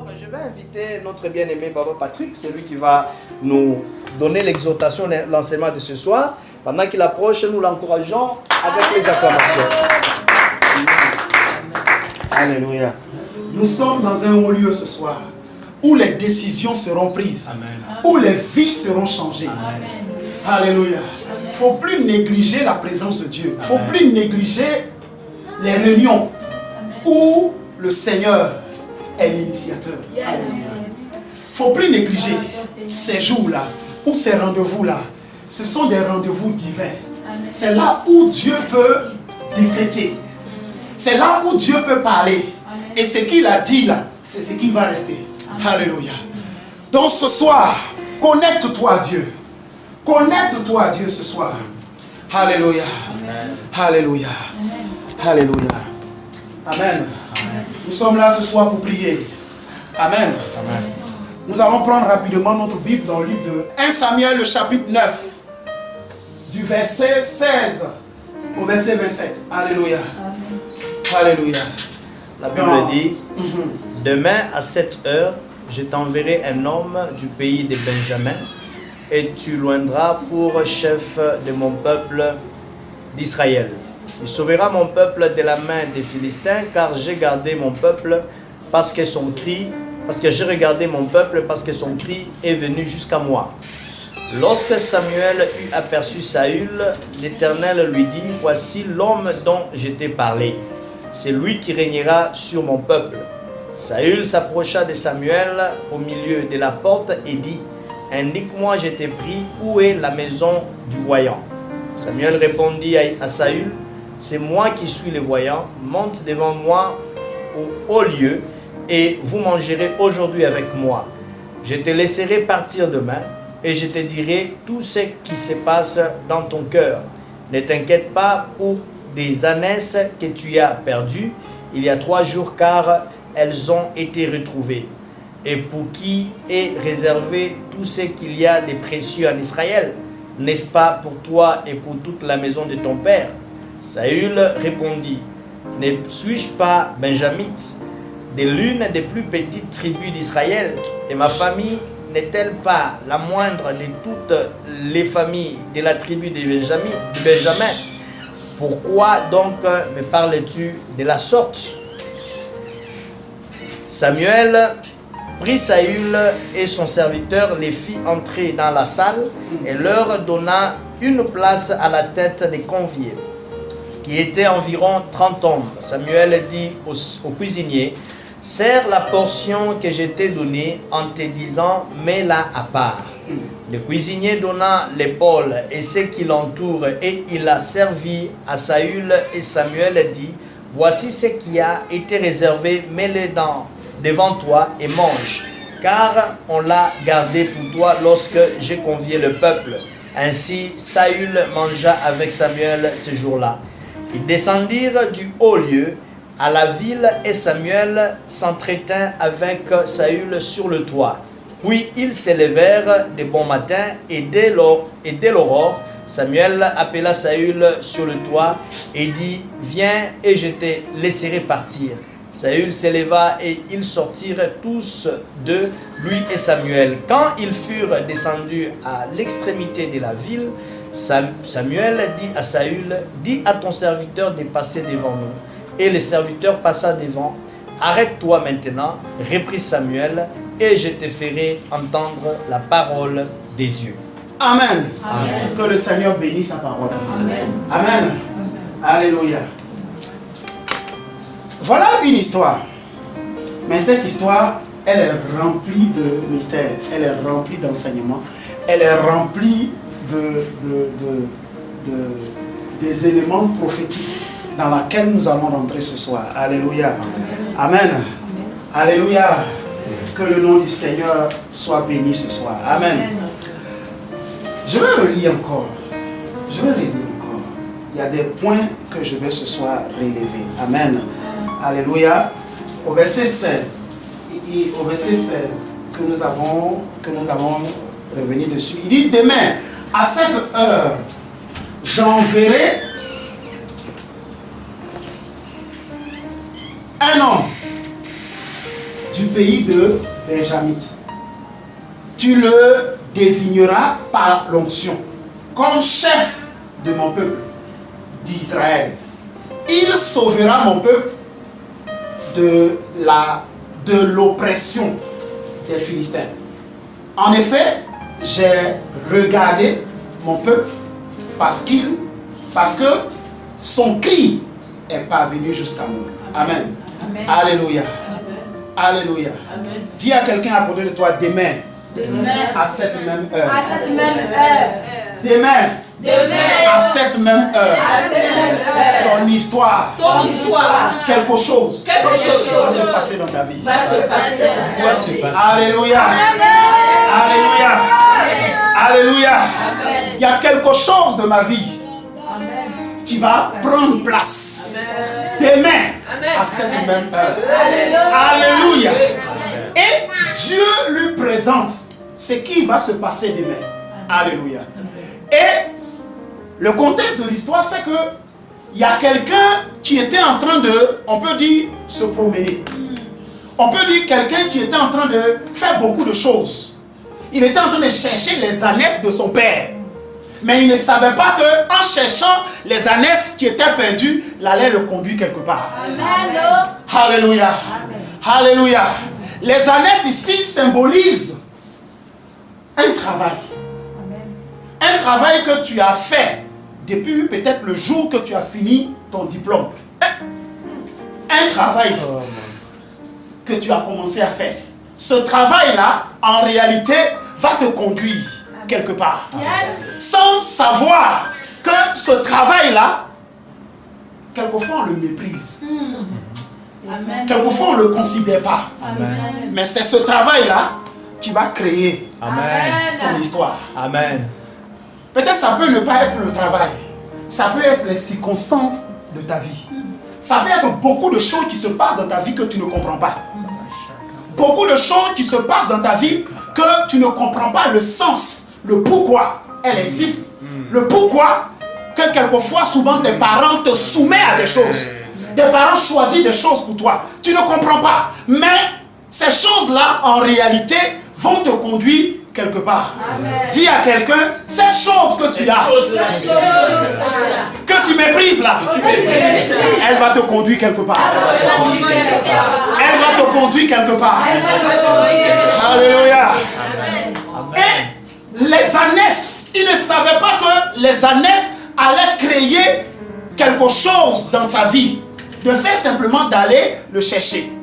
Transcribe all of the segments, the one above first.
Alors, je vais inviter notre bien-aimé Papa Patrick, c'est lui qui va nous donner l'exhortation, l'enseignement de ce soir. Pendant qu'il approche, nous l'encourageons avec les acclamations. Alléluia. Nous sommes dans un haut lieu ce soir où les décisions seront prises, où les vies seront changées. Alléluia. Il ne faut plus négliger la présence de Dieu. Il ne faut plus négliger les réunions où le Seigneur est l'initiateur. Il ne faut plus négliger ces jours-là ou ces rendez-vous-là. Ce sont des rendez-vous divins. C'est là où Dieu peut décréter. C'est là où Dieu peut parler. Et ce qu'il a dit là, c'est ce qui va rester. Alléluia. Donc ce soir, connecte-toi à Dieu. Connecte-toi à Dieu ce soir. Alléluia. Alléluia. Alléluia. Amen. Nous sommes là ce soir pour prier. Amen. Nous allons prendre rapidement notre Bible dans le livre de 1 Samuel, le chapitre 9, du verset 16 au verset 27. Alléluia. Alléluia. La Bible dit, demain à cette heure, je t'enverrai un homme du pays de Benjamin, et tu loindras pour chef de mon peuple d'Israël. Il sauvera mon peuple de la main des Philistins, car j'ai gardé mon peuple parce que j'ai regardé mon peuple parce que son cri est venu jusqu'à moi. Lorsque Samuel eut aperçu Saül, l'Éternel lui dit, voici l'homme dont je t'ai parlé. C'est lui qui régnera sur mon peuple. Saül s'approcha de Samuel au milieu de la porte et dit, indique-moi, je t'ai pris, où est la maison du voyant? Samuel répondit à Saül, c'est moi qui suis le voyant, monte devant moi au haut lieu et vous mangerez aujourd'hui avec moi. Je te laisserai partir demain et je te dirai tout ce qui se passe dans ton cœur. Ne t'inquiète pas pour des ânesses que tu as perdues il y a 3 jours, car elles ont été retrouvées. Et pour qui est réservé tout ce qu'il y a de précieux en Israël, n'est-ce pas pour toi et pour toute la maison de ton père? Saül répondit, ne suis-je pas benjamite, de l'une des plus petites tribus d'Israël, et ma famille n'est-elle pas la moindre de toutes les familles de la tribu de Benjamin? Pourquoi donc me parles-tu de la sorte? Samuel prit Saül et son serviteur, les fit entrer dans la salle et leur donna une place à la tête des conviés, qui étaient environ 30 hommes. Samuel dit au cuisinier, sers la portion que je t'ai donnée en te disant, mets-la à part. Le cuisinier donna l'épaule et ce qui l'entoure, et il a servi à Saül, et Samuel dit, voici ce qui a été réservé, mets-le devant toi et mange, car on l'a gardé pour toi lorsque j'ai convié le peuple. Ainsi Saül mangea avec Samuel ce jour-là. Ils descendirent du haut lieu à la ville, et Samuel s'entretint avec Saül sur le toit. Puis ils s'élevèrent de bon matin, et dès l'aurore, Samuel appela Saül sur le toit et dit, viens et je te laisserai partir. Saül s'éleva et ils sortirent tous deux, lui et Samuel. Quand ils furent descendus à l'extrémité de la ville, Samuel dit à Saül, dis à ton serviteur de passer devant nous. Et le serviteur passa devant. Arrête-toi maintenant, reprit Samuel, et je te ferai entendre la parole des dieux. Amen. Amen. Que le Seigneur bénisse sa parole. Amen. Amen. Alléluia. Voilà une histoire. Mais cette histoire, elle est remplie de mystères. Elle est remplie d'enseignements. Elle est remplie des éléments prophétiques dans laquelle nous allons rentrer ce soir. Alléluia. Amen. Alléluia. Que le nom du Seigneur soit béni ce soir. Amen. Je vais relire encore. Il y a des points que je vais ce soir relever. Amen. Alléluia. Au verset 16. Au verset 16 que nous avons revenu dessus. Il dit, demain, à cette heure, j'enverrai un homme du pays de Benjamin. Tu le désigneras par l'onction comme chef de mon peuple d'Israël. Il sauvera mon peuple de l'oppression des Philistins. En effet, j'ai regardé mon peuple parce que son cri est parvenu jusqu'à moi. Amen. Amen. Alléluia. Amen. Alléluia. Amen. Dis à quelqu'un à côté de toi, demain, à cette même heure. À cette même heure. Demain, à cette même heure. Ton histoire. Quelque chose va se passer dans ta vie. Alléluia. Alléluia. Alléluia. Il y a quelque chose de ma vie qui va prendre place demain à cette même heure. Alléluia. Et Dieu lui présente ce qui va se passer demain. Alléluia. Et le contexte de l'histoire, c'est que il y a quelqu'un qui était en train de, on peut dire, se promener. On peut dire quelqu'un qui était en train de faire beaucoup de choses. Il était en train de chercher les ânesses de son père. Mais il ne savait pas qu'en cherchant les ânesses qui étaient perdues, il allait le conduire quelque part. Amen. Alléluia. Amen. Alléluia. Les ânesses ici symbolisent un travail. Un travail que tu as fait depuis peut-être le jour que tu as fini ton diplôme. Un travail que tu as commencé à faire. Ce travail-là, en réalité, va te conduire quelque part. Yes. Sans savoir que ce travail-là, quelquefois on le méprise. Amen. Quelquefois on ne le considère pas. Amen. Mais c'est ce travail-là qui va créer ton histoire. Amen. Peut-être ça peut ne pas être le travail. Ça peut être les circonstances de ta vie. Ça peut être beaucoup de choses qui se passent dans ta vie que tu ne comprends pas. Beaucoup de choses qui se passent dans ta vie que tu ne comprends pas le sens, le pourquoi elle existe. Le pourquoi que quelquefois, souvent, tes parents te soumettent à des choses. Tes parents choisissent des choses pour toi. Tu ne comprends pas. Mais ces choses-là, en réalité, vont te conduire quelque part. Amen. Dis à quelqu'un, cette chose que tu as, que tu méprises là, elle va te conduire quelque part. Elle va te conduire quelque part. Alléluia. Et les ânesses, ils ne savaient pas que les ânesses allaient créer quelque chose dans sa vie. De faire simplement d'aller le chercher.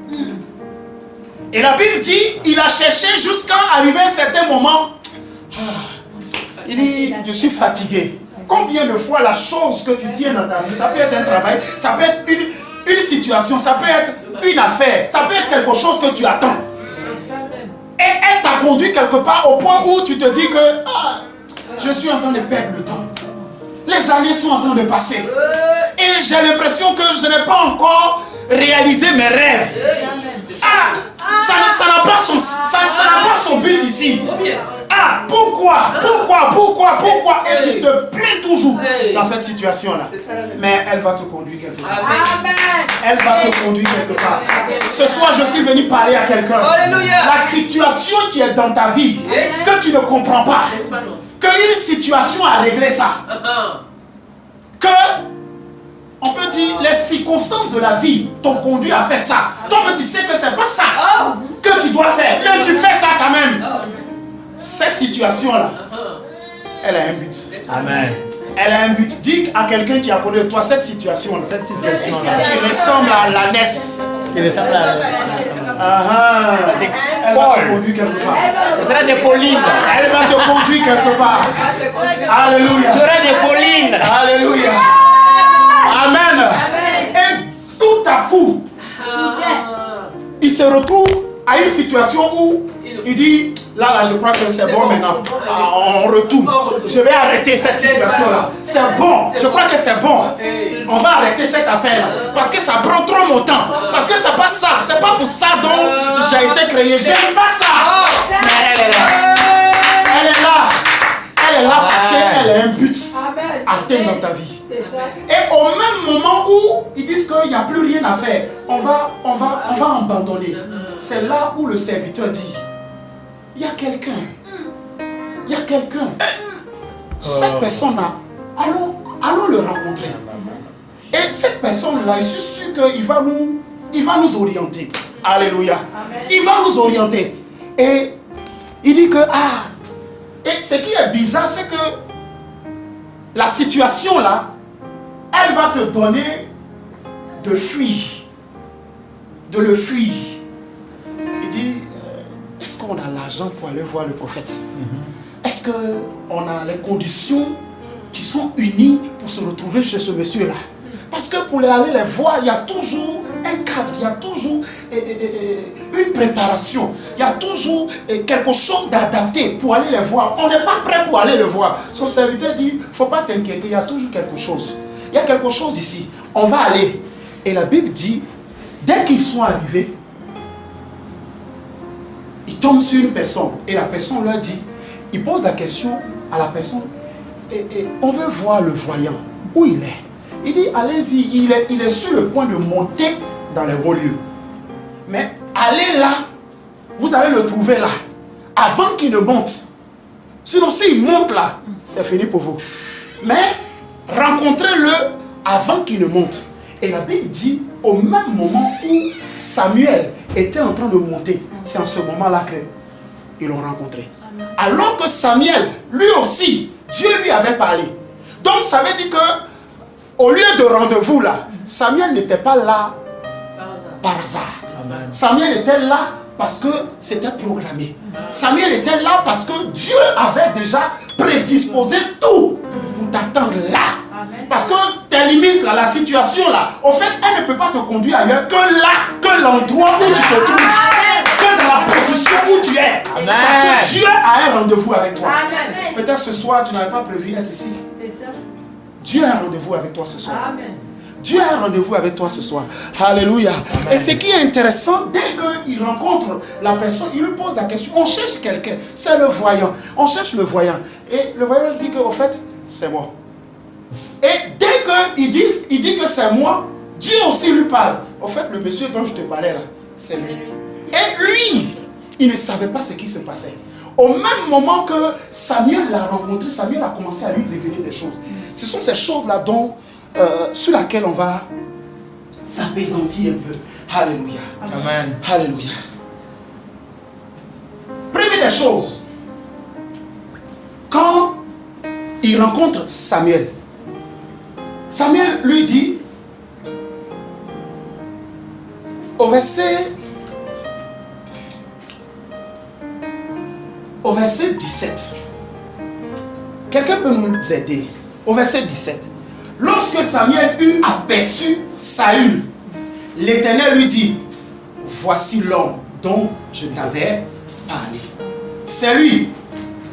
Et la Bible dit, il a cherché jusqu'à arriver à un certain moment. Il dit, je suis fatigué. Combien de fois la chose que tu tiens dans ta vie, ça peut être un travail, ça peut être une situation, ça peut être une affaire, ça peut être quelque chose que tu attends. Et elle t'a conduit quelque part au point où tu te dis que je suis en train de perdre le temps. Les années sont en train de passer. Et j'ai l'impression que je n'ai pas encore réalisé mes rêves. Ça n'a pas son but ici. Pourquoi? Et tu te plains toujours dans cette situation-là. Mais elle va te conduire quelque part. Elle va te conduire quelque part. Ce soir, je suis venu parler à quelqu'un. La situation qui est dans ta vie, que tu ne comprends pas, qu'une situation a réglé ça. Que on peut dire les circonstances de la vie t'ont conduit à faire ça. Toi, tu sais que c'est pas ça que tu dois faire. Mais tu fais ça quand même. Cette situation-là, elle a un but. Amen. Elle a un but. Dis à quelqu'un qui a connu toi cette situation-là. Cette situation-là. Qui ressemble à l'ânesse. Qui ressemble à l'ânesse. Elle va te conduire quelque part. Ce sera des Paulines. Elle va te conduire quelque part. Alléluia. Ce sera des Paulines. Alléluia. Amen. Et tout à coup, il se retrouve à une situation où il dit, là, je crois que c'est bon maintenant. On retourne. Je vais arrêter cette situation-là. C'est bon. Je crois que c'est bon. On va arrêter cette affaire-là. Parce que ça prend trop mon temps. Parce que c'est pas ça. C'est pas pour ça dont j'ai été créé. J'aime pas ça. Mais elle est là. Elle est là. Elle est là parce qu'elle a un but à atteindre dans ta vie. Et au même moment où ils disent qu'il n'y a plus rien à faire, on va abandonner. c'est là où le serviteur dit, il y a quelqu'un. Il y a quelqu'un. Cette personne-là, allons le rencontrer. Et cette personne-là, je suis sûr qu'il va nous orienter. Alléluia. Amen. Il va nous orienter. Et il dit que, et ce qui est bizarre, c'est que la situation là, elle va te donner de fuir. De le fuir. Il dit, est-ce qu'on a l'argent pour aller voir le prophète? Est-ce qu'on a les conditions qui sont unies pour se retrouver chez ce monsieur-là? Parce que pour aller les voir, il y a toujours un cadre, il y a toujours une préparation, il y a toujours quelque chose d'adapté pour aller les voir. On n'est pas prêt pour aller le voir. Son serviteur dit, il ne faut pas t'inquiéter, il y a toujours quelque chose. Il y a quelque chose ici. On va aller. Et la Bible dit, dès qu'ils sont arrivés, ils tombent sur une personne. Et la personne leur dit, il pose la question à la personne, et on veut voir le voyant. Où il est? Il dit, allez-y, il est sur le point de monter dans les hauts lieux. Mais allez là, vous allez le trouver là, avant qu'il ne monte. Sinon, s'il monte là, c'est fini pour vous. Mais rencontrez-le avant qu'il ne monte. Et la Bible dit, au même moment où Samuel était en train de monter, c'est en ce moment-là qu'ils l'ont rencontré. Alors que Samuel, lui aussi, Dieu lui avait parlé. Donc ça veut dire que au lieu de rendez-vous là, Samuel n'était pas là par hasard. Amen. Samuel était là parce que c'était programmé. Samuel était là parce que Dieu avait déjà prédisposé tout pour t'attendre là. Parce que tes limites là, la situation là, au fait, elle ne peut pas te conduire ailleurs que là, que l'endroit où tu te trouves, que dans la position où tu es. Amen. Parce que Dieu a un rendez-vous avec toi. Amen. Peut-être ce soir, tu n'avais pas prévu être ici. C'est ça. Dieu a un rendez-vous avec toi ce soir. Amen. Dieu a un rendez-vous avec toi ce soir. Alléluia. Amen. Et ce qui est intéressant, dès qu'il rencontre la personne, il lui pose la question. On cherche quelqu'un. C'est le voyant. On cherche le voyant. Et le voyant dit qu'au fait, c'est moi. Et dès qu'il dit que c'est moi, Dieu aussi lui parle. Au fait, le monsieur dont je te parlais là, c'est lui. Et lui, il ne savait pas ce qui se passait. Au même moment que Samuel l'a rencontré, Samuel a commencé à lui révéler des choses. Ce sont ces choses-là dont sur laquelle on va s'apaisantir un peu. Alléluia. Amen. Alléluia. Première des choses, quand il rencontre Samuel, Samuel lui dit, au verset 17, quelqu'un peut nous aider? Au verset 17, lorsque Samuel eut aperçu Saül, l'Éternel lui dit, voici l'homme dont je t'avais parlé. C'est lui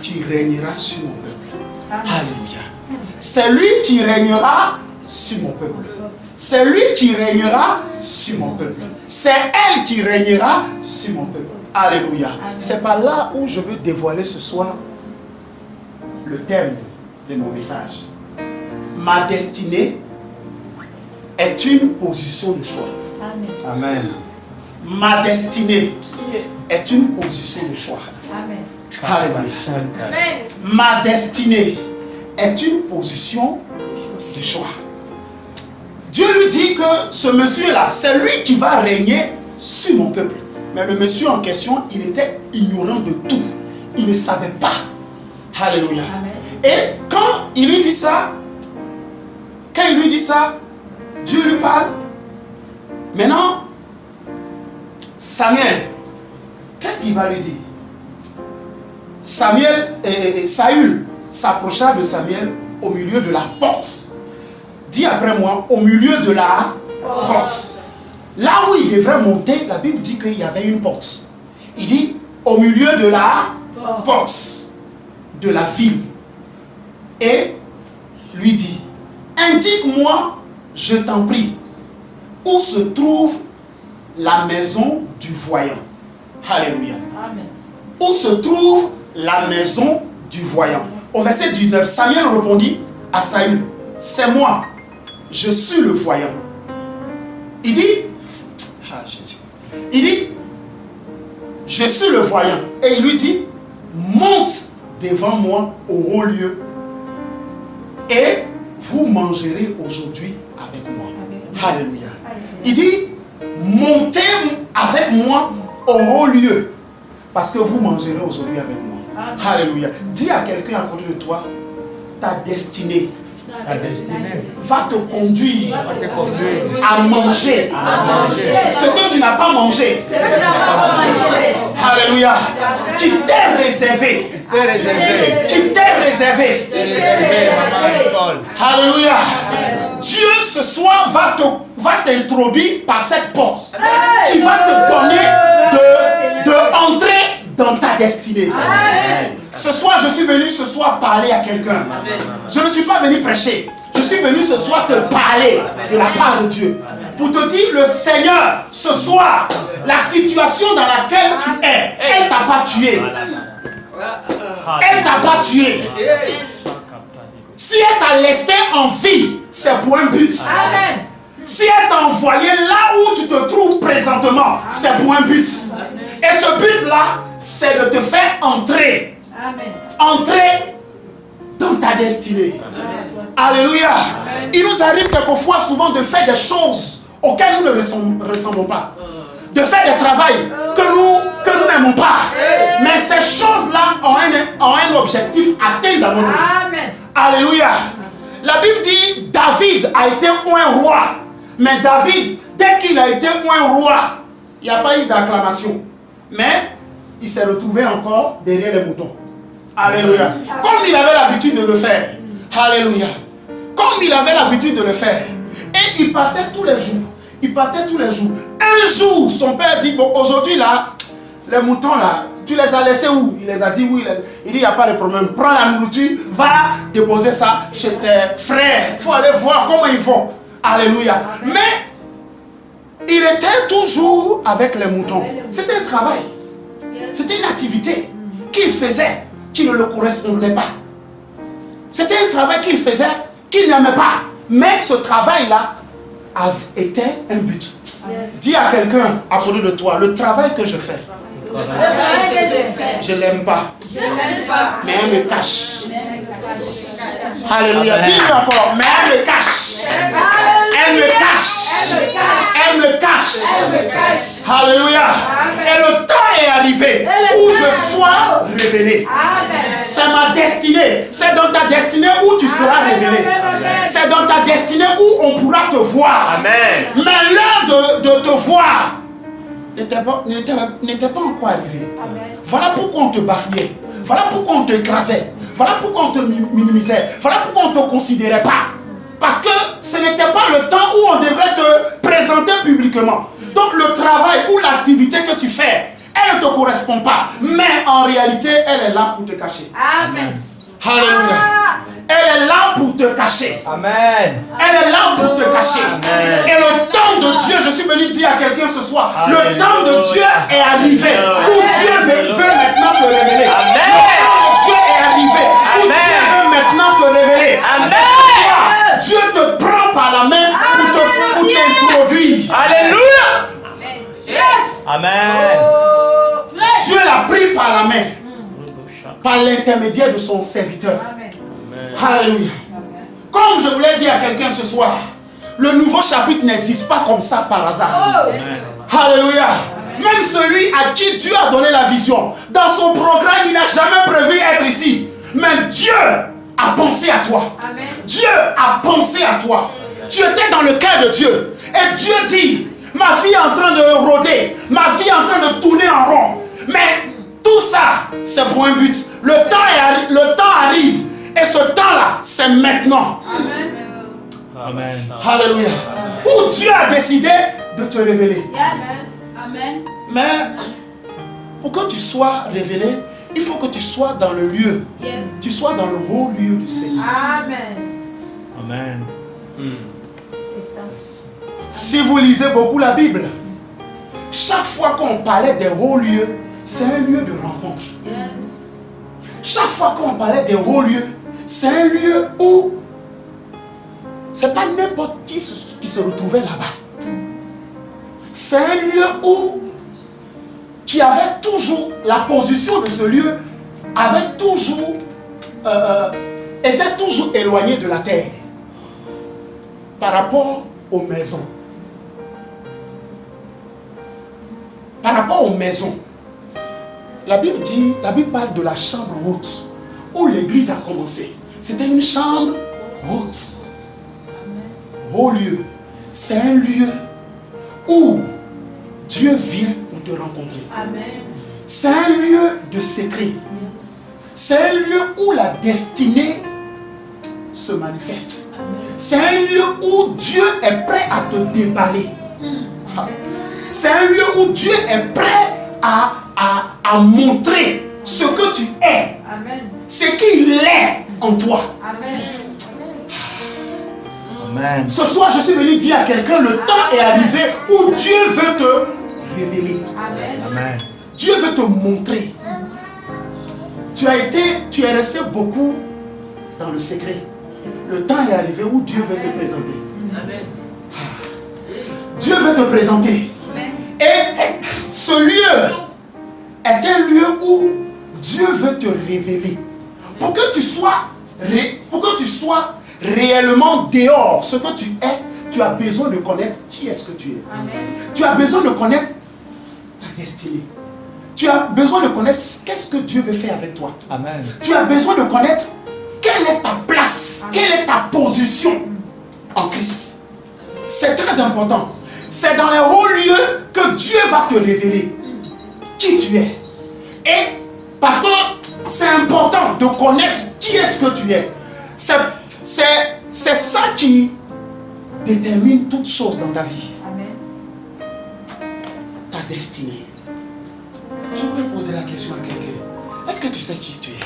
qui régnera sur mon peuple. Alléluia. C'est lui qui régnera sur mon peuple. C'est lui qui régnera sur mon peuple. C'est elle qui régnera sur mon peuple. Alléluia. C'est par là où je veux dévoiler ce soir le thème de mon message. Ma destinée est une position de choix. Amen. Ma destinée est une position de choix. Amen. Alléluia. Amen. Ma destinée est une position de choix. Dieu lui dit que ce monsieur-là, c'est lui qui va régner sur mon peuple. Mais le monsieur en question, il était ignorant de tout. Il ne savait pas. Alléluia. Amen. Et quand il lui dit ça, Dieu lui parle. Maintenant, Samuel, qu'est-ce qu'il va lui dire? Saül s'approcha de Samuel au milieu de la porte. Dis après moi, au milieu de la porte. Là où il devrait monter, la Bible dit qu'il y avait une porte. Il dit au milieu de la porte de la ville. Et lui dit, indique-moi, je t'en prie, où se trouve la maison du voyant. Alléluia. Amen. Où se trouve la maison du voyant? Au verset 19, Samuel répondit à Saül, c'est moi, je suis le voyant. Il dit, Jésus, il dit, Je suis le voyant. Et il lui dit, monte devant moi au haut lieu et vous mangerez aujourd'hui avec moi. Alléluia. Il dit, montez avec moi au haut lieu parce que vous mangerez aujourd'hui avec moi. Alléluia. Dis à quelqu'un à côté de toi, ta destinée va te conduire à manger ce que tu n'as pas mangé. Alléluia. Qui t'est réservé. Qui t'est réservé. Alléluia. Dieu ce soir va t'introduire par cette porte qui va te donner de entrer dans ta destinée. Ce soir, je suis venu ce soir parler à quelqu'un. Je ne suis pas venu prêcher. Je suis venu ce soir te parler de la part de Dieu. Pour te dire, le Seigneur, ce soir, la situation dans laquelle tu es, elle ne t'a pas tué. Elle ne t'a pas tué. Si elle t'a laissé en vie, c'est pour un but. Si elle t'a envoyé là où tu te trouves présentement, c'est pour un but. Et ce but-là, c'est de te faire entrer. Entrer dans ta destinée. Alléluia. Il nous arrive quelquefois souvent de faire des choses auxquelles nous ne ressemblons pas. De faire des travail que nous n'aimons pas. Mais ces choses-là ont un objectif atteint dans notre vie. Alléluia. La Bible dit David a été un roi. Mais David, dès qu'il a été un roi, il n'y a pas eu d'acclamation. Mais il s'est retrouvé encore derrière les moutons. Alléluia. Comme il avait l'habitude de le faire. Alléluia. Comme il avait l'habitude de le faire. Et il partait tous les jours. Il partait tous les jours. Un jour, son père dit, bon, aujourd'hui là, les moutons là, tu les as laissés où? Il les a dit oui. Il dit, il n'y a pas de problème. Prends la nourriture, va déposer ça chez tes frères. Il faut aller voir comment ils vont. Alléluia. Mais il était toujours avec les moutons. C'était un travail. C'était une activité qu'il faisait qui ne le correspondait pas. C'était un travail qu'il faisait qu'il n'aimait pas. Mais ce travail-là était un but. Dis à quelqu'un à côté de toi, le travail que je fais, je ne l'aime pas. Mais elle me cache. Alléluia. Dis encore, mais elle me cache. Elle me cache. Elle me cache. Alléluia. Et le temps est arrivé où je sois révélé. C'est ma destinée. C'est dans ta destinée où tu seras révélé. C'est dans ta destinée où on pourra te voir. Amen. Mais l'heure de te voir n'était pas encore arrivée. Voilà pourquoi on te bafouillait. Voilà pourquoi on te écrasait. Voilà pourquoi on te minimisait. Voilà pourquoi on ne te considérait pas. Parce que ce n'était pas le temps où on devrait te présenter publiquement. Donc le travail ou l'activité que tu fais, elle ne te correspond pas. Mais en réalité, elle est là pour te cacher. Amen. Alléluia. Elle est là pour te cacher. Amen. Elle est là pour te cacher. Amen. Et le temps de Dieu, je suis venu dire à quelqu'un ce soir, le temps de Dieu est arrivé. Où Dieu veut maintenant te révéler. Amen. Le temps de Dieu est arrivé. Où Dieu veut maintenant te révéler. Amen. Ce soir, Dieu te prend par la main pour t'introduire. Alléluia. Yes. Amen. Dieu l'a pris par la main. Par l'intermédiaire de son serviteur. Alléluia. Comme je voulais dire à quelqu'un ce soir, le nouveau chapitre n'existe pas comme ça par hasard. Alléluia. Même celui à qui Dieu a donné la vision, dans son programme, il n'a jamais prévu être ici. Mais Dieu a pensé à toi. Dieu a pensé à toi. Tu étais dans le cœur de Dieu. Et Dieu dit, ma fille est en train de rôder, ma fille est en train de tourner en rond. Mais tout ça, c'est pour un but. Le temps arrive. Et ce temps-là, c'est maintenant. Amen. Alléluia. Où Dieu a décidé de te révéler. Yes. Amen. Mais pour que tu sois révélé, il faut que tu sois dans le lieu. Yes. Tu sois dans le haut lieu du Seigneur. Amen. Amen. C'est ça. Si vous lisez beaucoup la Bible, chaque fois qu'on parlait des hauts lieux, c'est un lieu de rencontre. Yes. Chaque fois qu'on parlait des hauts lieux, c'est un lieu où c'est pas n'importe qui se retrouvait là-bas. C'est un lieu où qui avait toujours, la position de ce lieu avait toujours, était toujours éloignée de la terre par rapport aux maisons. Par rapport aux maisons, la Bible parle de la chambre haute où l'église a commencé. C'était une chambre haute. Haut lieu. C'est un lieu où Dieu vient pour te rencontrer. Amen. C'est un lieu de secret. Yes. C'est un lieu où la destinée se manifeste. Amen. C'est un lieu où Dieu est prêt à te déballer. C'est un lieu où Dieu est prêt à montrer ce que tu es. Amen. Ce qu'il est en toi. Amen. Amen. Ce soir, je suis venu dire à quelqu'un, le temps est arrivé où Dieu veut te révéler. Amen. Amen. Dieu veut te montrer. Tu es resté beaucoup dans le secret. Le temps est arrivé où Dieu veut te présenter. Amen. Dieu veut te présenter. Amen. Et ce lieu est un lieu où Dieu veut te révéler. Pour que tu sois réellement dehors ce que tu es, tu as besoin de connaître qui est-ce que tu es. Amen. Tu as besoin de connaître ta destinée. Tu as besoin de connaître qu'est-ce que Dieu veut faire avec toi. Amen. Tu as besoin de connaître quelle est ta place, quelle est ta position en Christ. C'est très important. C'est dans les hauts lieux que Dieu va te révéler qui tu es. Et parce que c'est important de connaître qui est-ce que tu es. C'est ça qui détermine toutes choses dans ta vie. Amen. Ta destinée. Je voudrais poser la question à quelqu'un. Est-ce que tu sais qui tu es?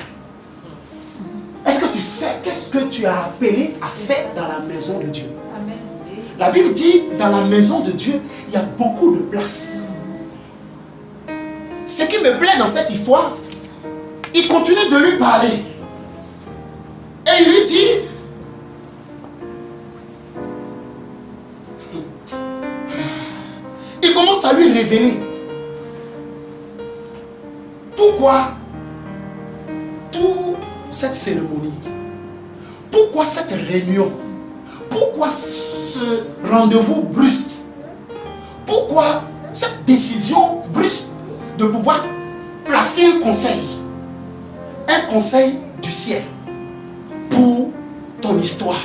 Est-ce que tu sais qu'est-ce que tu as appelé à faire dans la maison de Dieu? Amen. La Bible dit, dans la maison de Dieu, il y a beaucoup de place. Ce qui me plaît dans cette histoire, il continue de lui parler. Et il lui dit, il commence à lui révéler pourquoi toute cette cérémonie, pourquoi cette réunion, pourquoi ce rendez-vous brusque, pourquoi cette décision brusque de pouvoir placer un conseil du ciel pour ton histoire.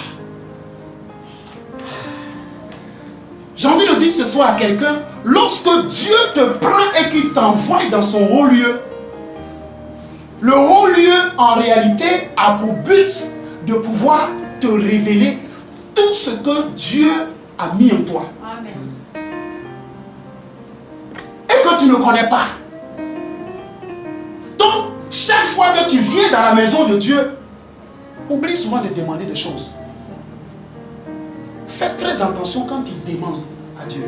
J'ai envie de dire ce soir à quelqu'un, lorsque Dieu te prend et qu'il t'envoie dans son haut lieu, le haut lieu en réalité a pour but de pouvoir te révéler tout ce que Dieu a mis en toi. Amen. Et que tu ne connais pas. Donc, chaque fois que tu viens dans la maison de Dieu, oublie souvent de demander des choses. Faites très attention quand tu demandes à Dieu.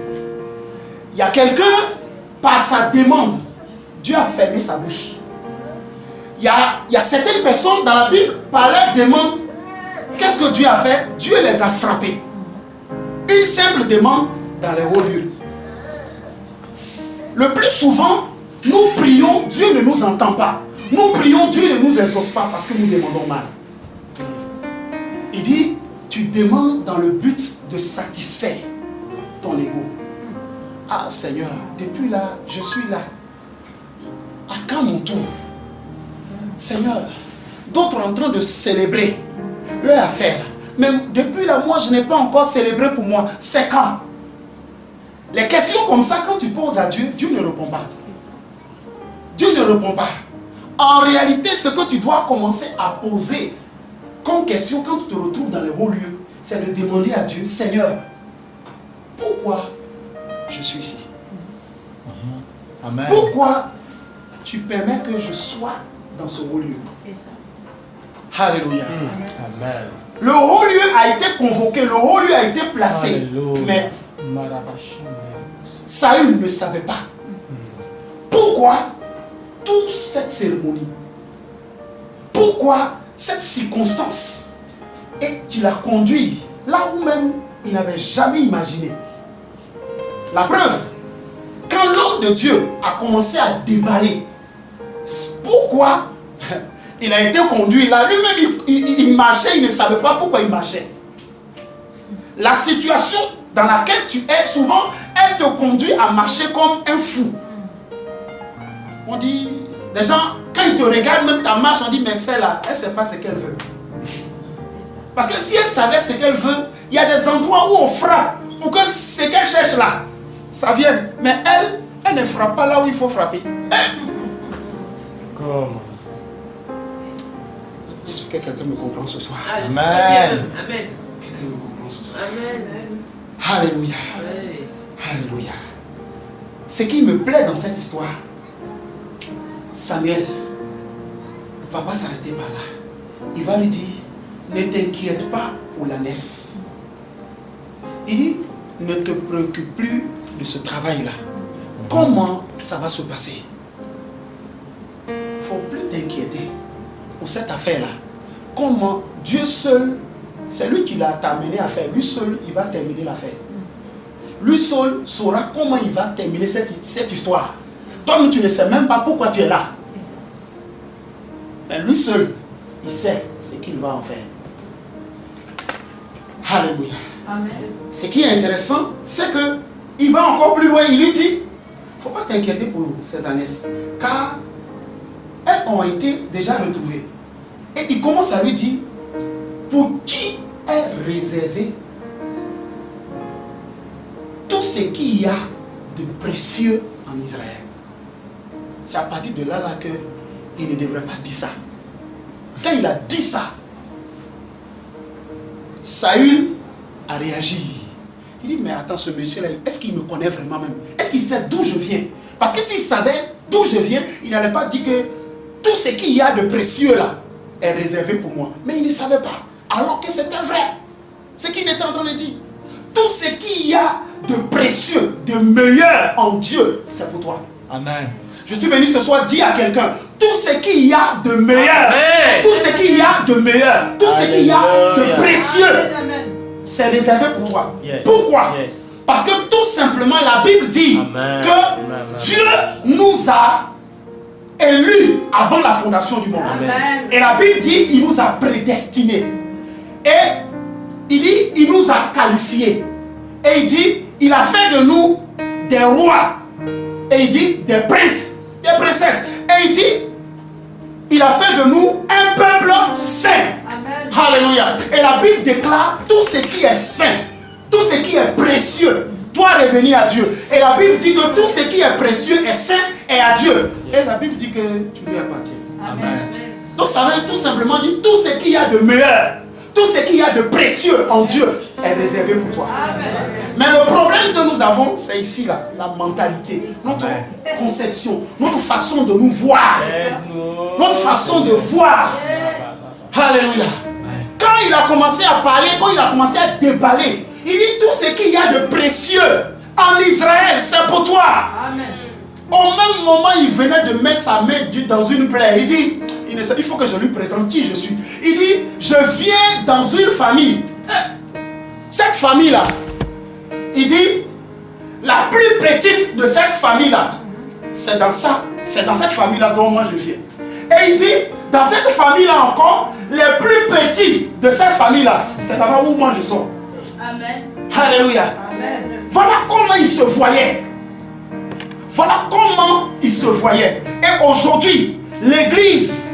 Il y a quelqu'un, par sa demande, Dieu a fermé sa bouche. Il y a certaines personnes dans la Bible, par leur demande, qu'est-ce que Dieu a fait? Dieu les a frappés. Une simple demande dans les hauts lieux. Le plus souvent, nous prions, Dieu ne nous entend pas. Nous prions, Dieu ne nous exauce pas parce que nous demandons mal. Il dit, tu demandes dans le but de satisfaire ton ego. Ah Seigneur, depuis là, je suis là. À quand mon tour? Seigneur, d'autres sont en train de célébrer leur affaire. Mais depuis là, moi, je n'ai pas encore célébré pour moi. C'est quand? Les questions comme ça, quand tu poses à Dieu, Dieu ne répond pas. Dieu ne répond pas. En réalité, ce que tu dois commencer à poser comme question quand tu te retrouves dans les hauts lieux, c'est de demander à Dieu, Seigneur, pourquoi je suis ici? Amen. Pourquoi tu permets que je sois dans ce haut lieu? C'est ça. Alléluia. Amen. Le haut lieu a été convoqué, le haut lieu a été placé. Alléluia. Mais Saül ne savait pas. Pourquoi toute cette cérémonie? Pourquoi cette circonstance? Et qui l'a conduit là où même il n'avait jamais imaginé. La preuve, quand quand l'homme de Dieu a commencé à déballer, pourquoi il a été conduit là, lui-même il marchait, il ne savait pas pourquoi il marchait. La situation dans laquelle tu es, souvent, elle te conduit à marcher comme un fou. On dit, les gens, quand ils te regardent, même ta marche, on dit, mais celle-là, elle ne sait pas ce qu'elle veut. Parce que si elle savait ce qu'elle veut, il y a des endroits où on frappe pour que ce qu'elle cherche là, ça vienne. Mais elle ne frappe pas là où il faut frapper. Comment? Est-ce que quelqu'un me comprend ce soir? Amen. Amen. Quelqu'un me comprend ce soir? Amen. Alléluia. Amen. Alléluia. Ce qui me plaît dans cette histoire, Samuel ne va pas s'arrêter par là. Il va lui dire, ne t'inquiète pas pour l'ânesse. Il dit, ne te préoccupe plus de ce travail-là. Comment ça va se passer? Il ne faut plus t'inquiéter pour cette affaire-là. Comment Dieu seul, c'est lui qui l'a amené à faire. Lui seul, il va terminer l'affaire. Lui seul saura comment il va terminer cette histoire. Toi, tu ne sais même pas pourquoi tu es là. Mais lui seul, il sait ce qu'il va en faire. Alléluia. Amen. Ce qui est intéressant, c'est que il va encore plus loin. Il lui dit, il ne faut pas t'inquiéter pour ces années, car elles ont été déjà retrouvées. Et il commence à lui dire, pour qui est réservé tout ce qu'il y a de précieux en Israël. C'est à partir de là qu'il ne devrait pas dire ça. Quand il a dit ça, Saül a réagi. Il dit, mais attends, ce monsieur-là, est-ce qu'il me connaît vraiment même? Est-ce qu'il sait d'où je viens? Parce que s'il savait d'où je viens, il n'allait pas dire que tout ce qu'il y a de précieux là est réservé pour moi. Mais il ne savait pas. Alors que c'était vrai. Ce qu'il était en train de dire. Tout ce qu'il y a de précieux, de meilleur en Dieu, c'est pour toi. Amen. Je suis venu ce soir dire à quelqu'un, tout ce qu'il y a de meilleur, Amen. tout ce qu'il y a de meilleur, tout ce qu'il y a de Alléluia. précieux, Amen. c'est réservé pour toi. Yes. Pourquoi? Yes. Parce que tout simplement la Bible dit Amen. que Amen. Dieu nous a élus avant la fondation du monde. Amen. Et la Bible dit il nous a prédestinés. Et il dit il nous a qualifiés. Et il dit il a fait de nous des rois. Et il dit des princes, des princesses. Et il dit il a fait de nous un peuple saint. Amen. Alléluia. Et la Bible déclare tout ce qui est saint, tout ce qui est précieux doit revenir à Dieu. Et la Bible dit que tout ce qui est précieux est saint et à Dieu. Et la Bible dit que tu lui appartiens. Amen. Donc ça veut tout simplement dire tout ce qu'il y a de meilleur, tout ce qu'il y a de précieux en Dieu est réservé pour toi. Amen. Mais le problème que nous avons, c'est ici là, la mentalité, notre Amen. conception, notre façon de nous voir, Aide-nous. notre façon de voir. Alléluia. Quand il a commencé à parler, quand il a commencé à déballer, il dit tout ce qu'il y a de précieux en Israël, c'est pour toi. Amen. Au même moment, il venait de mettre sa main dans une plaie. Il dit, il faut que je lui présente qui je suis. Il dit, je viens dans une famille. Cette famille-là, il dit, la plus petite de cette famille-là, c'est dans cette famille-là dont moi je viens. Et il dit, dans cette famille-là encore, les plus petits de cette famille-là, c'est là-bas où moi je sors. Amen. Alléluia. Amen. Voilà comment il se voyait. Voilà comment il se voyait. Et aujourd'hui, l'église,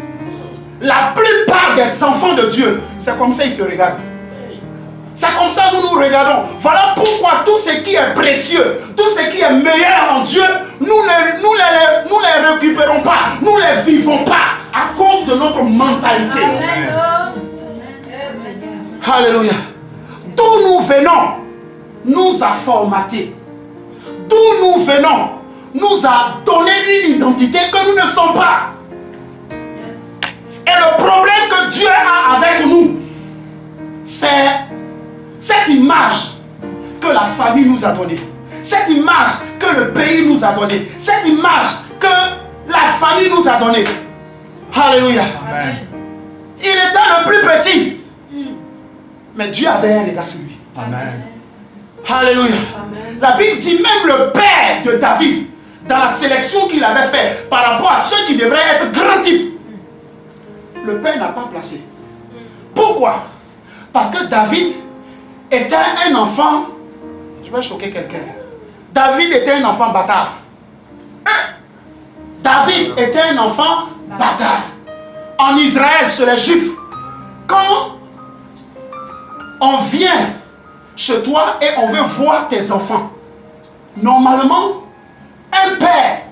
la plupart des enfants de Dieu, c'est comme ça ils se regardent. C'est comme ça que nous nous regardons. Voilà pourquoi tout ce qui est précieux, tout ce qui est meilleur en Dieu, nous les récupérons pas, nous les vivons pas à cause de notre mentalité. Amen. Alléluia. D'où nous venons, nous a formatés. D'où nous venons, nous a donné une identité que nous ne sommes pas. Yes. Et le problème que Dieu a avec nous, c'est cette image que la famille nous a donnée. Cette image que le pays nous a donnée. Cette image que la famille nous a donnée. Alléluia. Amen. Il était le plus petit. Mais Dieu avait un regard sur lui. Amen. Alléluia. La Bible dit même le père de David, dans la sélection qu'il avait faite par rapport à ceux qui devraient être grands types, le Père n'a pas placé. Pourquoi? Parce que David était un enfant, je vais choquer quelqu'un, David était un enfant bâtard. David était un enfant bâtard. En Israël, chez les Juifs, quand on vient chez toi et on veut voir tes enfants, normalement, un père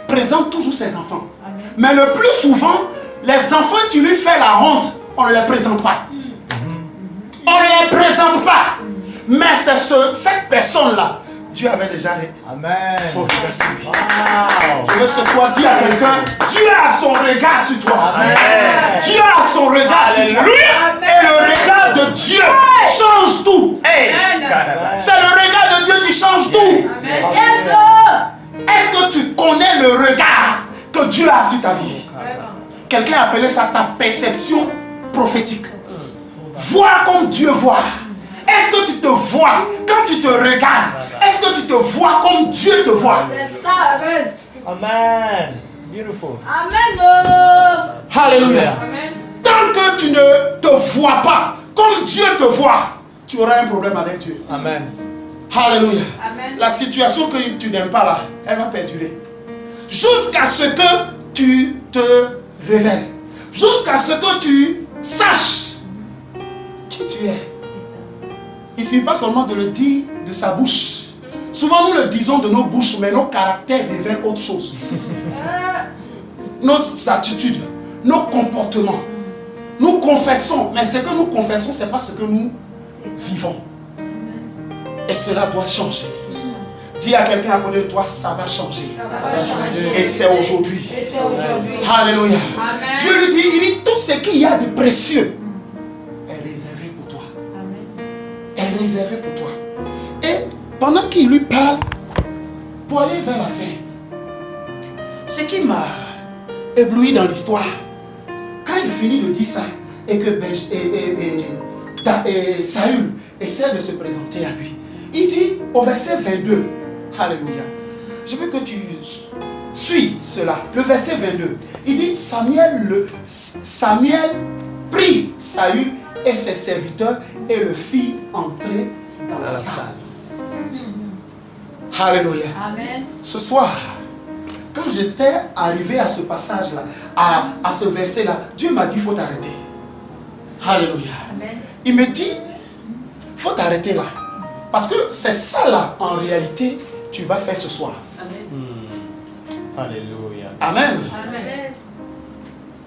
présente toujours ses enfants. Mais le plus souvent, les enfants qui lui font la honte, on ne les présente pas. On ne les présente pas. Mais c'est cette personne-là, Dieu avait déjà son regard sur lui. Je veux ce soir dire à quelqu'un, Dieu a son regard sur toi. Amen. Dieu a son regard sur toi. Et le regard de Dieu change tout. C'est le regard de Dieu qui change tout. Yes, Est-ce que tu connais le regard que Dieu a sur ta vie? Quelqu'un a appelé ça ta perception prophétique. Voir comme Dieu voit. Est-ce que tu te vois quand tu te regardes? Est-ce que tu te vois comme Dieu te voit? c'est ça. Amen. Amen. Beautiful. Amen. Alléluia. Amen. Tant que tu ne te vois pas comme Dieu te voit, tu auras un problème avec Dieu. Amen. Alléluia. Amen. La situation que tu n'aimes pas là, elle va perdurer. Jusqu'à ce que tu te révèles. Jusqu'à ce que tu saches qui tu es. Il ne suffit pas seulement de le dire de sa bouche. Souvent nous le disons de nos bouches, mais nos caractères révèlent autre chose. Nos attitudes, nos comportements. Nous confessons, mais ce que nous confessons, ce n'est pas ce que nous vivons. Et cela doit changer. Dis à quelqu'un à côté de toi, ça va changer. Et c'est aujourd'hui. Alléluia. Amen. Dieu lui dit, il dit, tout ce qu'il y a de précieux est réservé pour toi. Est réservé pour toi. Et pendant qu'il lui parle, pour aller vers la fin, ce qui m'a ébloui dans l'histoire, quand il finit de dire ça, et que Saül essaie de se présenter à lui, il dit au verset 22, Alléluia, je veux que tu suis cela, le verset 22, il dit Samuel prit Saül et ses serviteurs et le fit entrer dans la salle. Alléluia. Amen. Ce soir, quand j'étais arrivé à ce passage-là, à ce verset-là, Dieu m'a dit, il faut t'arrêter. Alléluia. Amen. Il me dit, il faut t'arrêter là. Parce que c'est ça là, en réalité, tu vas faire ce soir. Amen. Alléluia. Amen. Amen.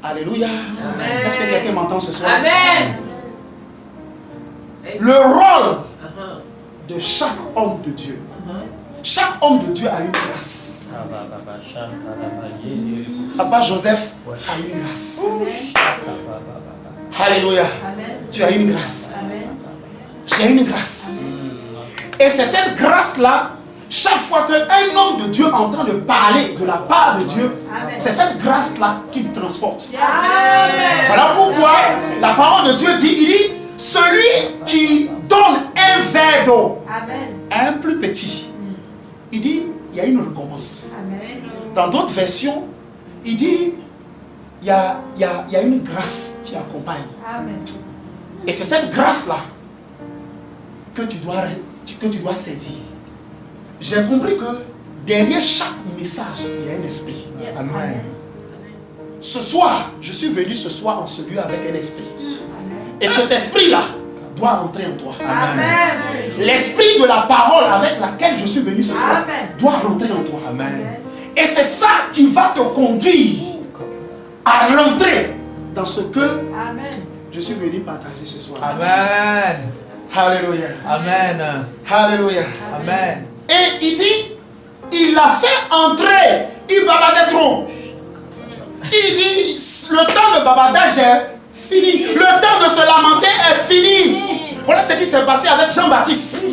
Alléluia. Amen. Est-ce que quelqu'un m'entend ce soir? Amen. Le rôle de chaque homme de Dieu. Chaque homme de Dieu a une grâce. Papa Joseph a une grâce. Alléluia. Amen. Tu as une grâce. Amen. J'ai une grâce. Et c'est cette grâce-là, chaque fois qu'un homme de Dieu est en train de parler de la part de Dieu, Amen. c'est cette grâce-là qui le transporte. Amen. Voilà pourquoi la parole de Dieu dit, il dit, celui qui donne un verre d'eau Amen. à un plus petit, il dit, il y a une récompense. Amen. Dans d'autres versions, il dit, il y a une grâce qui accompagne. Amen. Et c'est cette grâce-là que tu dois saisir. J'ai compris que derrière chaque message, il y a un esprit. Yes. Amen. Ce soir, je suis venu ce soir en ce lieu avec un esprit. Et cet esprit-là doit rentrer en toi. Amen. L'esprit de la parole avec laquelle je suis venu ce soir Amen. doit rentrer en toi. Amen. Et c'est ça qui va te conduire à rentrer dans ce que Amen. je suis venu partager ce soir. Amen. Alléluia. Amen. Alléluia. Amen. Et il dit, il l'a fait entrer. Il babadait trop. Il dit, le temps de babadage est fini. Le temps de se lamenter est fini. Voilà ce qui s'est passé avec Jean-Baptiste.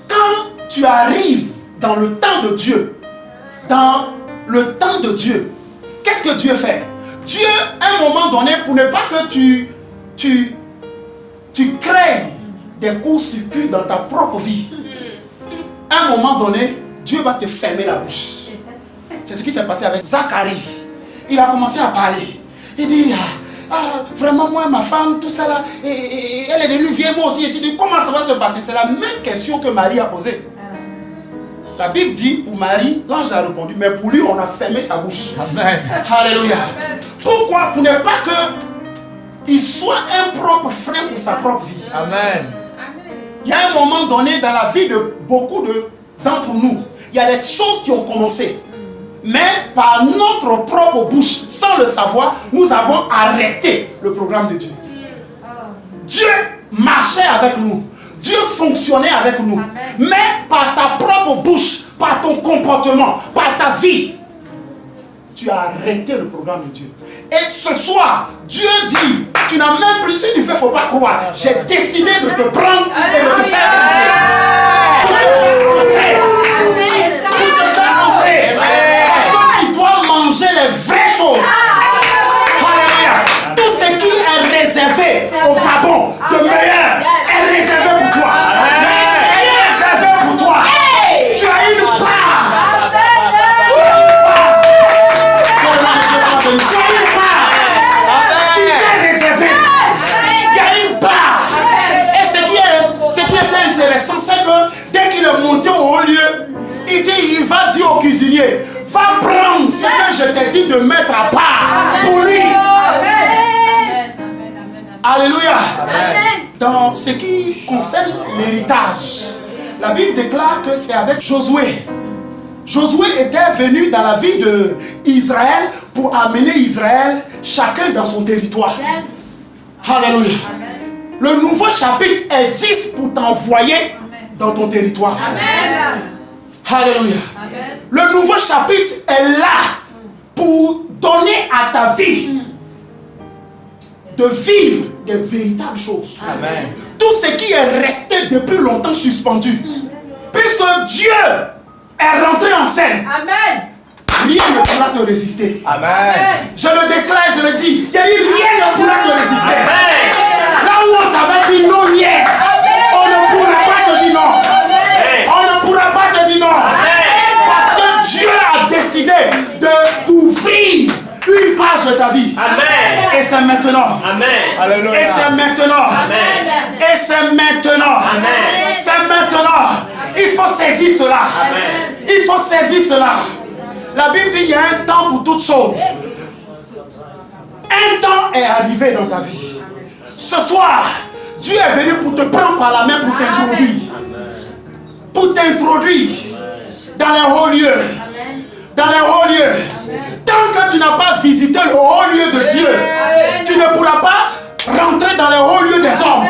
Quand tu arrives dans le temps de Dieu, qu'est-ce que Dieu fait? Dieu, à un moment donné, pour ne pas que tu crées des courts-circuits dans ta propre vie, à un moment donné, Dieu va te fermer la bouche. C'est ce qui s'est passé avec Zacharie. Il a commencé à parler. Il dit, vraiment moi, ma femme, tout ça là, et elle est devenue vieille, moi aussi. Il dit, comment ça va se passer? C'est la même question que Marie a posée. La Bible dit, pour Marie, l'ange a répondu, mais pour lui, on a fermé sa bouche. Amen. Alléluia. Pourquoi? Pour ne pas qu'il soit un propre frein pour sa propre vie. Amen. Il y a un moment donné dans la vie de beaucoup d'entre nous, il y a des choses qui ont commencé. Mais par notre propre bouche, sans le savoir, nous avons arrêté le programme de Dieu. Dieu marchait avec nous. Dieu fonctionnait avec nous. Amen. Mais par ta propre bouche, par ton comportement, par ta vie, tu as arrêté le programme de Dieu. Et ce soir, Dieu dit, tu n'as même plus, si tu fais, il ne faut pas croire. J'ai décidé de te prendre et de te faire entrer. Pour te faire entrer. Pour te faire entrer. Parce que tu dois manger les vraies choses. Alléluia. Tout ce qui est réservé au pardon de meilleur est réservé pour toi. Est réservé pour toi. Tu as une part. Tu as une part. Tu t'es réservé. Il y a une part. Et ce qui est intéressant, c'est que dès qu'il est monté au haut lieu, il va dire au cuisinier, va prendre ce que je t'ai dit de mettre à part pour lui. Alléluia. Dans ce qui concerne l'héritage, la Bible déclare que c'est avec Josué. Josué était venu dans la vie d'Israël pour amener Israël chacun dans son territoire. Alléluia. Le nouveau chapitre existe pour t'envoyer dans ton territoire. Alléluia. Le nouveau chapitre est là pour donner à ta vie de vivre des véritables choses. Amen. Tout ce qui est resté depuis longtemps suspendu. Puisque Dieu est rentré en scène, rien ne pourra te résister. Amen. Je le déclare, je le dis, il y a dit rien ne pourra te résister. Là où on t'avait dit non hier, on ne pourra pas te dire non. On ne pourra pas te dire non. Parce que Dieu a décidé d'ouvrir une page de ta vie. Amen. Et c'est maintenant. Amen. Alléluia. Et c'est maintenant. Amen. Et c'est maintenant. Amen. C'est maintenant. Il faut saisir cela. Amen. Il faut saisir cela. La Bible dit qu'il y a un temps pour toutes choses. Un temps est arrivé dans ta vie. Ce soir, Dieu est venu pour te prendre par la main pour t'introduire. Pour t'introduire dans les hauts lieux. Dans les hauts lieux. Tant que tu n'as pas visité le haut lieu de Dieu, tu ne pourras pas rentrer dans les hauts lieux des hommes.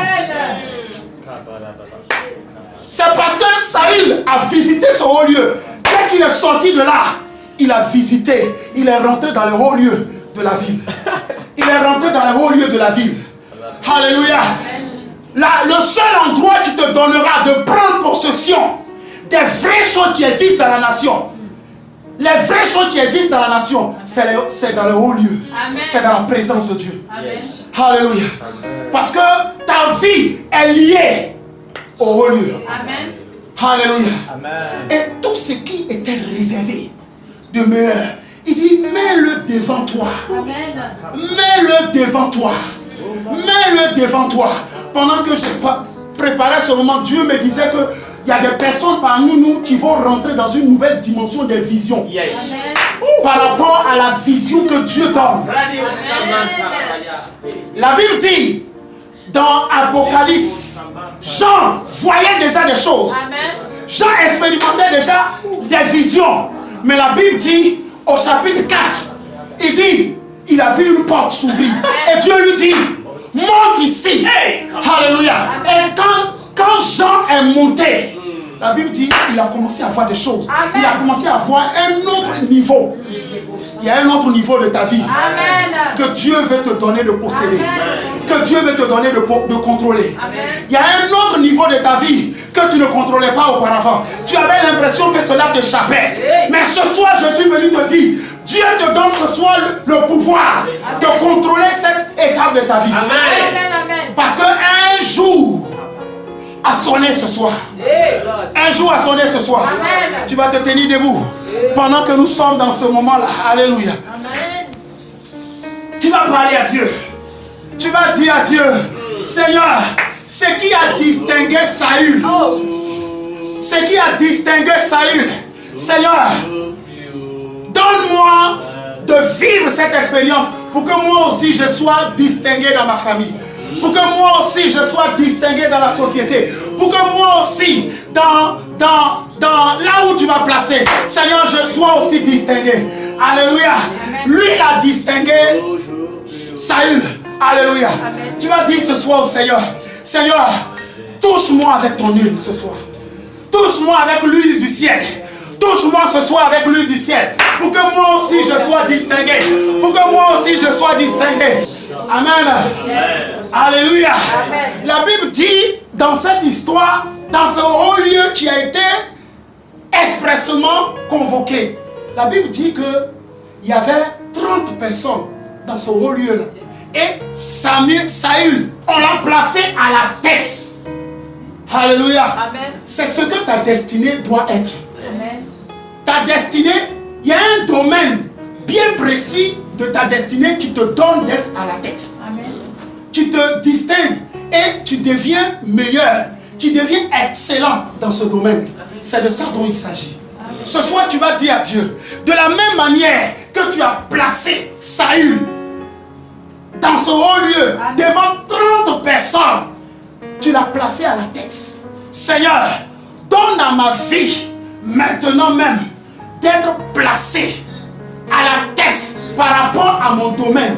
C'est parce que Saül a visité ce haut lieu. Dès qu'il est sorti de là, il a visité, il est rentré dans les hauts lieux de la ville. Il est rentré dans les hauts lieux de la ville. Alléluia. Là, le seul endroit qui te donnera de prendre possession des vraies choses qui existent dans la nation. Les vraies choses qui existent dans la nation, c'est dans le haut lieu. C'est dans la présence de Dieu. Amen. Alléluia. Parce que ta vie est liée au haut lieu. Amen. Alléluia. Amen. Et tout ce qui était réservé de meilleur, il dit, mets-le devant toi. Amen. Mets-le devant toi. Mets-le devant toi. Pendant que je préparais ce moment, Dieu me disait que il y a des personnes parmi nous qui vont rentrer dans une nouvelle dimension des visions. Yes. Amen. Par rapport à la vision que Dieu donne. La Bible dit dans Apocalypse, Jean voyait déjà des choses. Amen. Jean expérimentait déjà des visions. Mais la Bible dit au chapitre 4, il dit, il a vu une porte s'ouvrir. Et Dieu lui dit, monte ici. Alléluia. Et quand Jean est monté, la Bible dit qu'il a commencé à voir des choses. Amen. Il a commencé à voir un autre niveau. Il y a un autre niveau de ta vie Amen. que Dieu veut te donner de posséder. Amen. Que Dieu veut te donner de contrôler. Amen. Il y a un autre niveau de ta vie que tu ne contrôlais pas auparavant. Tu avais l'impression que cela t'échappait. Mais ce soir, je suis venu te dire, Dieu te donne ce soir le pouvoir de contrôler cette étape de ta vie. Amen. Amen. Amen. Parce qu'un jour a sonné ce soir. Un jour a sonné ce soir. Amen. Tu vas te tenir debout. pendant que nous sommes dans ce moment-là. Alléluia. Tu vas parler à Dieu. Tu vas dire à Dieu, Seigneur, ce qui a distingué Saül, ce qui a distingué Saül, Seigneur, donne-moi de vivre cette expérience pour que moi aussi je sois distingué dans ma famille, pour que moi aussi je sois distingué dans la société, pour que moi aussi dans là où tu m'as placé, Seigneur, je sois aussi distingué. Alléluia. Lui, il a distingué Saül. Alléluia. Tu vas dire ce soir au Seigneur, Seigneur, touche-moi avec ton huile ce soir. Touche-moi avec l'huile du ciel. Touche-moi ce soir avec l'huile du ciel. Pour que moi aussi je sois distingué. Pour que moi aussi je sois distingué. Amen. Yes. Alléluia. Amen. La Bible dit dans cette histoire, dans ce haut lieu qui a été expressément convoqué, la Bible dit qu'il y avait 30 personnes dans ce haut lieu-là. Et Saül, on l'a placé à la tête. Alléluia. Amen. C'est ce que ta destinée doit être. Amen. Ta destinée, il y a un domaine bien précis de ta destinée qui te donne d'être à la tête. Amen. Qui te distingue et tu deviens meilleur, tu deviens excellent dans ce domaine. C'est de ça dont il s'agit. Amen. Ce soir, tu vas dire à Dieu, de la même manière que tu as placé Saül dans ce haut lieu, amen, devant 30 personnes, tu l'as placé à la tête. Seigneur, donne à ma vie, maintenant même, d'être placé à la tête par rapport à mon domaine,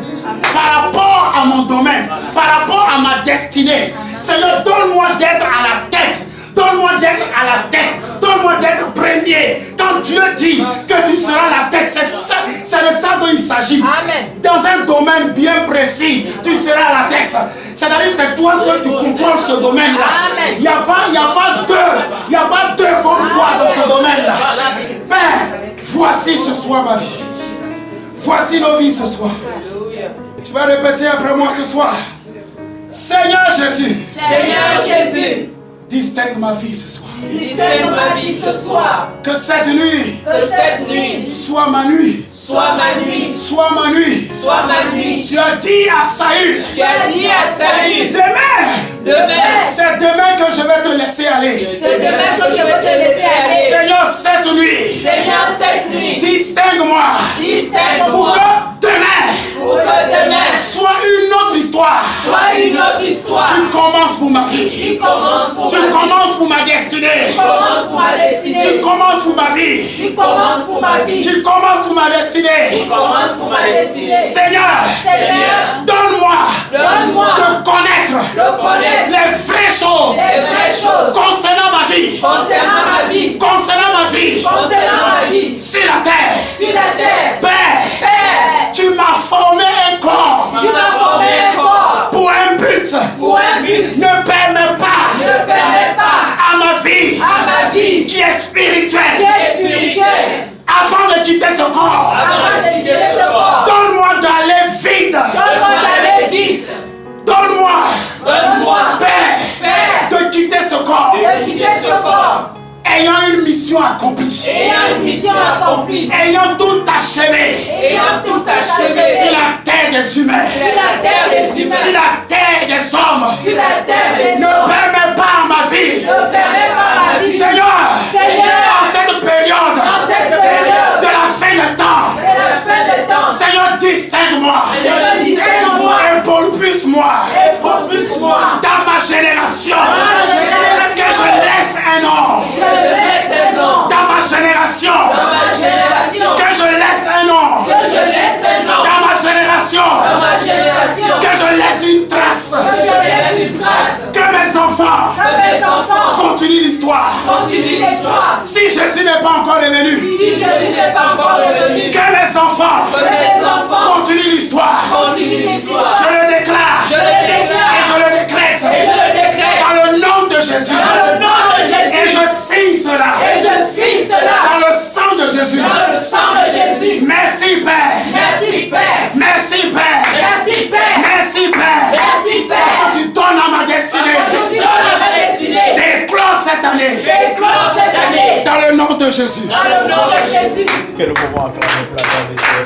par rapport à mon domaine, par rapport à ma destinée. Seigneur, donne-moi d'être à la tête. Donne-moi d'être à la tête. Donne-moi d'être premier. Quand Dieu dit que tu seras la tête, c'est de ça dont il s'agit. Dans un domaine bien précis, tu seras à la tête. C'est-à-dire que c'est toi seul qui contrôles ce domaine-là. Il n'y a pas deux comme toi dans ce domaine-là. Père, voici ce soir ma vie. Voici nos vies ce soir. Tu vas répéter après moi ce soir. Seigneur Jésus. Seigneur Jésus. Distingue ma vie ce soir. Distingue ma vie ce soir. Que cette nuit. Que cette nuit. Soit ma nuit. Soit ma nuit. Soit ma nuit. Soit ma nuit. Tu as dit à Saül. Tu as dit à Saül. Demain. Demain. C'est demain que je vais te laisser aller. C'est demain que je vais te laisser aller. Seigneur, cette nuit. Seigneur, cette nuit. Distingue-moi. Distingue-moi. Pour que demain. Pour que demain. Soit une autre histoire. Soit une autre histoire. Tu commences pour ma vie. Tu commences pour Tu commences pour ma destinée. Tu commences pour ma destinée. Tu commences pour ma vie. Tu commences pour ma vie. Tu commences pour ma destinée. Tu commences pour ma destinée. Seigneur. Seigneur. Donne-moi de connaître les vraies choses. Les vraies choses. Concernant ma vie. Concernant ma vie. Concernant ma vie. Concernant ma vie. Sur la terre. Sur la terre. Père. Tu m'as formé un corps. Tu m'as formé un corps. Pour un but. Pour un but. Ne permets pas. Ne permets pas. À ma vie. À ma vie. Qui est spirituelle. Qui est spirituelle. Avant de quitter ce corps. Avant de quitter ce corps. Donne-moi d'aller vite. Donne-moi d'aller vite. Donne-moi, Père, de quitter ce corps. De quitter ce corps. Ayant une mission accomplie. Ayant une mission accomplie. Ayant tout achevé. Ayant tout achevé. Sur la terre des humains. Sur la terre des humains. Sur la terre des hommes. Sur la terre des ne hommes. Permets pas à ma vie. Ne permets pas à ma vie. Seigneur. Seigneur. En cette période. En cette période. De la fin des temps. De la fin des temps. Seigneur, distingue-moi. Seigneur, distingue-moi. Et propulse-moi. Et propulse-moi. Dans ma génération. Dans ma génération. Que je laisse un nom. Que je laisse un nom. Dans ma génération. Dans ma génération. Que je laisse un nom. Que je laisse un nom. Dans ma génération. Dans ma génération. Que je laisse une trace. Que je laisse une trace. Que mes enfants. Que mes enfants. Continuent l'histoire. Continue l'histoire. Si Jésus n'est pas encore revenu. Si Jésus n'est pas encore revenu. Que mes enfants. Que mes enfants. Continuent l'histoire. Continue l'histoire. Je le déclare. Je le déclare. Et je le décrète. Et je le décrète. Dans le nom de Jésus. Dans le nom de Jésus. Et je signe cela. Et je signe cela. Dans le sang de Jésus. Dans le sang de Jésus. Merci Père. Merci Père. Merci Père. Merci Père. Merci Père. Merci Père. Parce que tu donnes à ma destinée. Parce que tu donnes à ma destinée. D'éclore cette année. D'éclore cette année. Dans le nom de de Jésus. Dans le nom de Jésus. Est-ce que nous pouvons acclamer pour la gloire de Dieu?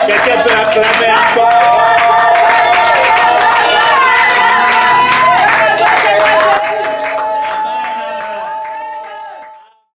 Quelqu'un peut acclamer encore?